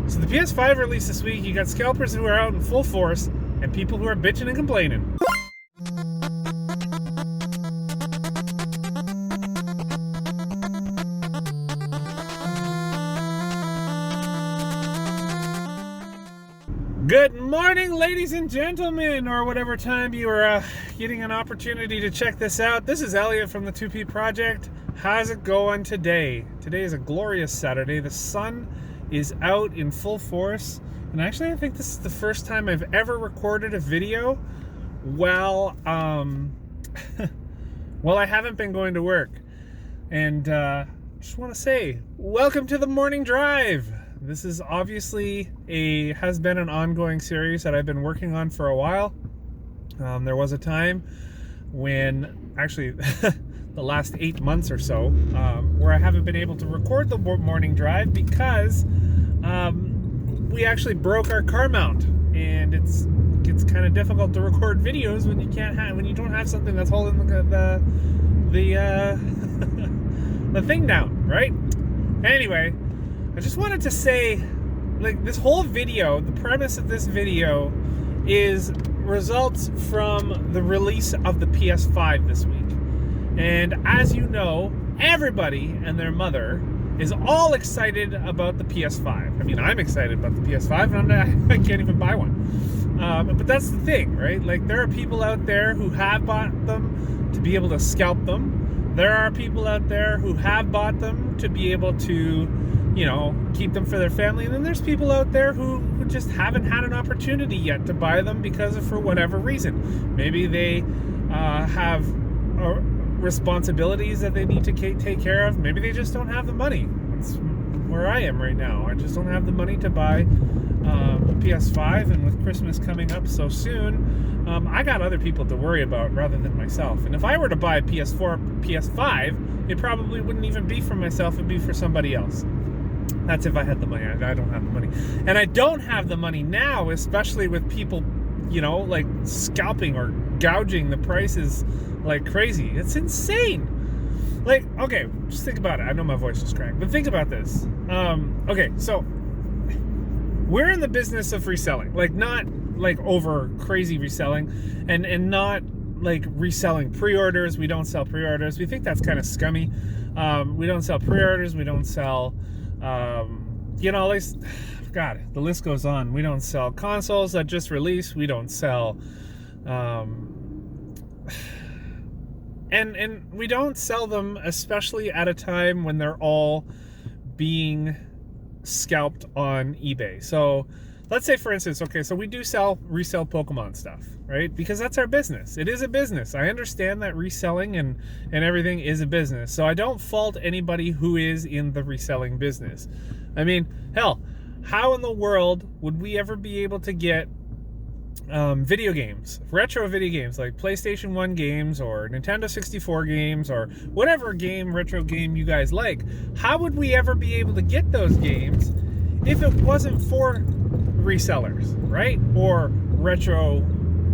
So the PS5 released this week. You got scalpers who are out in full force and people who are bitching and complaining. Good morning, ladies and gentlemen, or whatever time you are getting an opportunity to check this out. This is Elliot from the 2P Project. How's it going today? Today is a glorious Saturday. The sun is out in full force. And actually, I think this is the first time I've ever recorded a video while I haven't been going to work. And just want to say, welcome to the morning drive. This is obviously has been an ongoing series that I've been working on for a while. There was a time when, actually, the last 8 months or so, where I haven't been able to record the morning drive because we actually broke our car mount, and it's kind of difficult to record videos when you don't have something that's holding the the thing down, right? Anyway, I just wanted to say, like, this whole video, the premise of this video results from the release of the PS5 this week. And as you know, everybody and their mother is all excited about the PS5. I mean, I'm excited about the PS5, and I can't even buy one. But that's the thing, right? Like, there are people out there who have bought them to be able to scalp them. There are people out there who have bought them to be able to, keep them for their family. And then there's people out there who just haven't had an opportunity yet to buy them because of, for whatever reason. Maybe they have responsibilities that they need to take care of. Maybe they just don't have the money. That's where I am right now. I just don't have the money to buy a PS5, and with Christmas coming up so soon, I got other people to worry about rather than myself. And if I were to buy a PS4, PS5, it probably wouldn't even be for myself, it'd be for somebody else. That's if I had the money. I don't have the money. And I don't have the money now, especially with people, like scalping or gouging the prices like crazy. It's insane. Like, okay, just think about it. I know my voice just cracked, but think about this. Okay, so we're in the business of reselling, like not like over crazy reselling, and not like reselling pre-orders. We don't sell pre-orders. We think that's kind of scummy. We don't sell pre-orders. We don't sell, like, God, the list goes on. We don't sell consoles that just released. We don't sell, and we don't sell them, especially at a time when they're all being scalped on eBay. So let's say, for instance, okay, so we do resell Pokemon stuff, right? Because that's our business. It is a business. I understand that reselling and everything is a business. So I don't fault anybody who is in the reselling business. I mean, hell, how in the world would we ever be able to get video games, retro video games, like PlayStation 1 games or Nintendo 64 games or whatever retro game you guys like? How would we ever be able to get those games if it wasn't for resellers, right? Or retro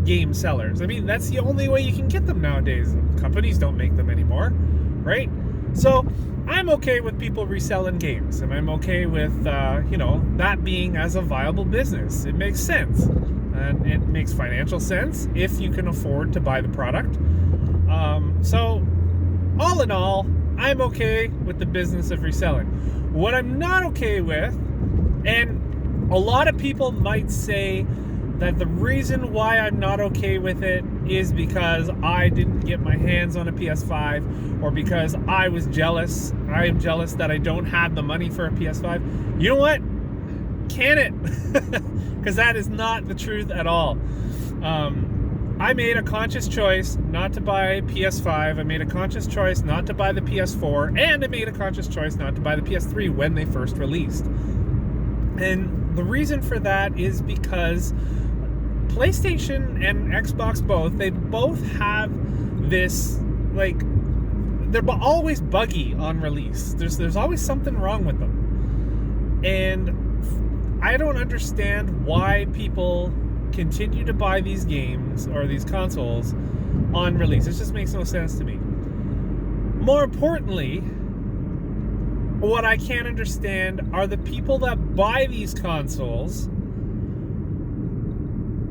game sellers. I mean, that's the only way you can get them nowadays. Companies don't make them anymore, right? So I'm okay with people reselling games, and I'm okay with that being as a viable business. It makes sense, and it makes financial sense if you can afford to buy the product. So all in all, I'm okay with the business of reselling. What I'm not okay with, and a lot of people might say that the reason why I'm not okay with it is because I didn't get my hands on a PS5, or because I was jealous. I am jealous that I don't have the money for a PS5. You know what? Can it? Because that is not the truth at all. I made a conscious choice not to buy PS5. I made a conscious choice not to buy the PS4, and I made a conscious choice not to buy the PS3 when they first released. And the reason for that is because PlayStation and Xbox they both have this, like, they're always buggy on release. There's always something wrong with them. And I don't understand why people continue to buy these games or these consoles on release. It just makes no sense to me. More importantly, what I can't understand are the people that buy these consoles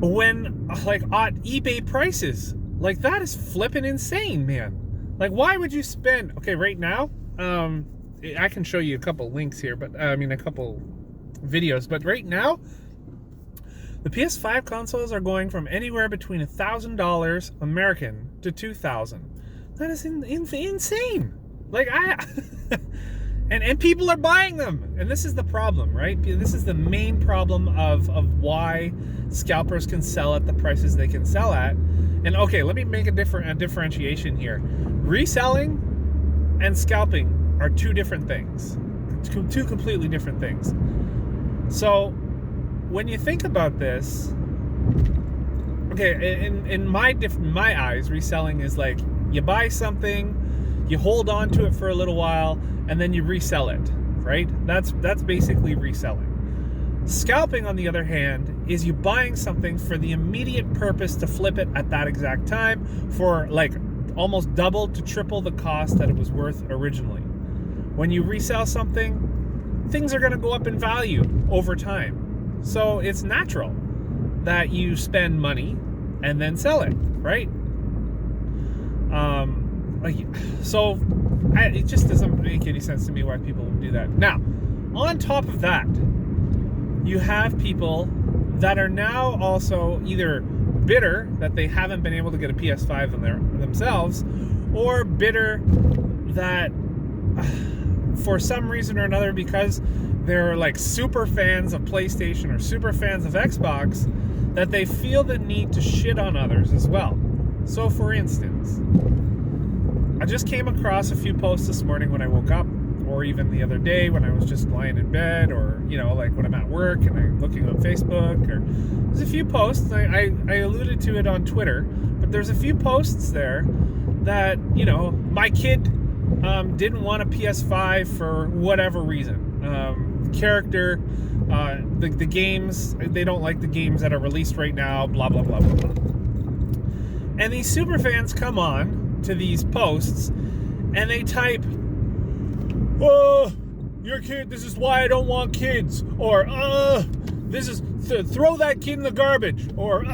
when, like, at eBay prices. Like, that is flipping insane, man. Like, why would you spend... Okay, right now, I can show you a couple links here, but a couple videos. But right now, the PS5 consoles are going from anywhere between $1,000 American to $2,000. That is insane. Like, and people are buying them, and this is the problem, right? This is the main problem of why scalpers can sell at the prices they can sell at. And okay, let me make a differentiation here. Reselling and scalping are two different things, two completely different things. So when you think about this, okay, in my eyes, reselling is like you buy something, you hold on to it for a little while, and then you resell it, right? That's basically reselling. Scalping, on the other hand, is you buying something for the immediate purpose to flip it at that exact time for like almost double to triple the cost that it was worth originally. When you resell something, things are going to go up in value over time. So it's natural that you spend money and then sell it, right? It just doesn't make any sense to me why people would do that. Now, on top of that, you have people that are now also either bitter that they haven't been able to get a PS5 themselves, or bitter that for some reason or another, because they're like super fans of PlayStation or super fans of Xbox, that they feel the need to shit on others as well. So for instance, I just came across a few posts this morning when I woke up, or even the other day when I was just lying in bed, or, like when I'm at work and I'm looking on Facebook, or there's a few posts, I alluded to it on Twitter, but there's a few posts there that, my kid didn't want a PS5 for whatever reason. Character, the games, they don't like the games that are released right now, blah, blah, blah, blah, blah. And these super fans come on to these posts and they type, "Oh, your kid, this is why I don't want kids," or this is throw that kid in the garbage, or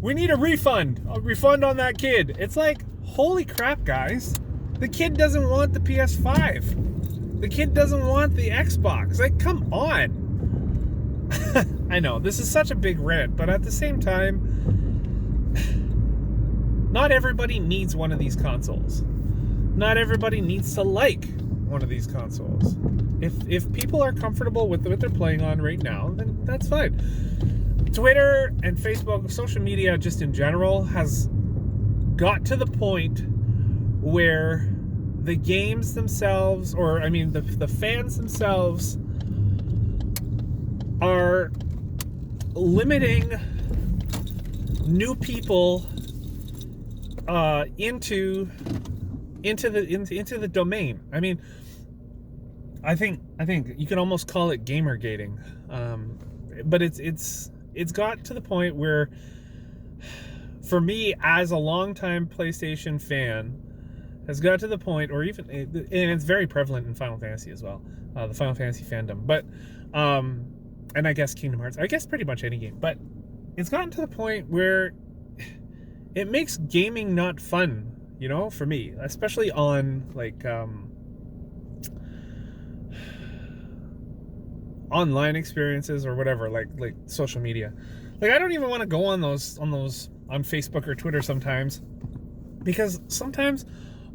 we need a refund on that kid. It's like, holy crap, guys, the kid doesn't want the PS5, the kid doesn't want the Xbox. Like, come on. I know this is such a big rant, but at the same time, not everybody needs one of these consoles. Not everybody needs to like one of these consoles. If people are comfortable with what they're playing on right now, then that's fine. Twitter and Facebook, social media just in general, has got to the point where the games themselves, or the fans themselves, are limiting new people into the domain. I think you can almost call it gamer gating, but it's got to the point where, for me as a longtime PlayStation fan, has got to the point, or even, and it's very prevalent in Final Fantasy as well, the Final Fantasy fandom, but and I guess Kingdom Hearts, I guess pretty much any game, but it's gotten to the point where it makes gaming not fun, for me, especially on like online experiences or whatever, like social media. Like, I don't even want to go on those on Facebook or Twitter sometimes, because sometimes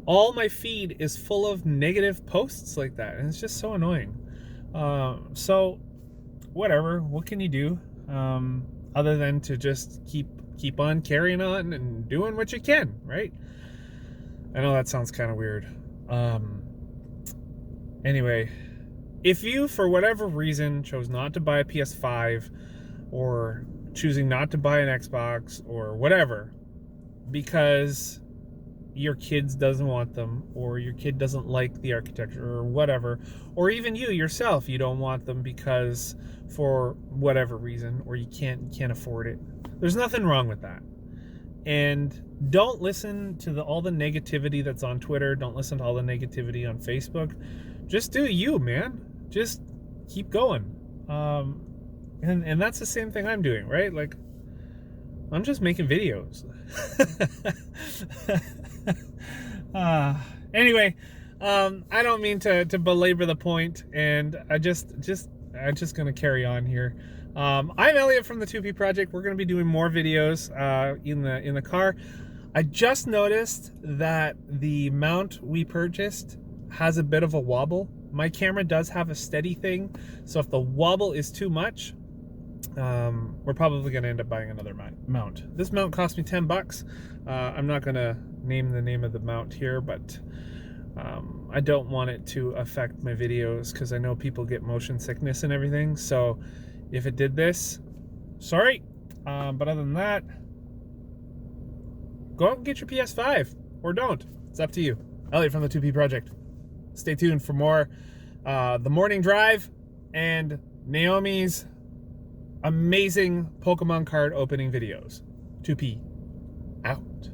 all my feed is full of negative posts like that, and it's just so annoying. So whatever, what can you do other than to just keep on carrying on and doing what you can, right? I know that sounds kind of weird. Anyway, if you, for whatever reason, chose not to buy a PS5, or choosing not to buy an Xbox or whatever, because your kids doesn't want them, or your kid doesn't like the architecture or whatever, or even you yourself, you don't want them because for whatever reason, or you can't afford it, there's nothing wrong with that. And don't listen to all the negativity that's on Twitter. Don't listen to all the negativity on Facebook. just do you, man. Just keep going. And that's the same thing I'm doing, right? Like, I'm just making videos. Anyway, I don't mean to belabor the point, and I'm just gonna carry on here. I'm Elliot from the 2P Project. We're gonna be doing more videos in the car. I just noticed that the mount we purchased has a bit of a wobble. My camera does have a steady thing, so if the wobble is too much, we're probably going to end up buying another mount. This mount cost me 10 bucks. I'm not going to name the name of the mount here, but I don't want it to affect my videos because I know people get motion sickness and everything. So if it did this, sorry. But other than that, go out and get your PS5 or don't. It's up to you. Elliot from the 2P Project. Stay tuned for more The Morning Drive and Naomi's amazing Pokemon card opening videos. 2P out.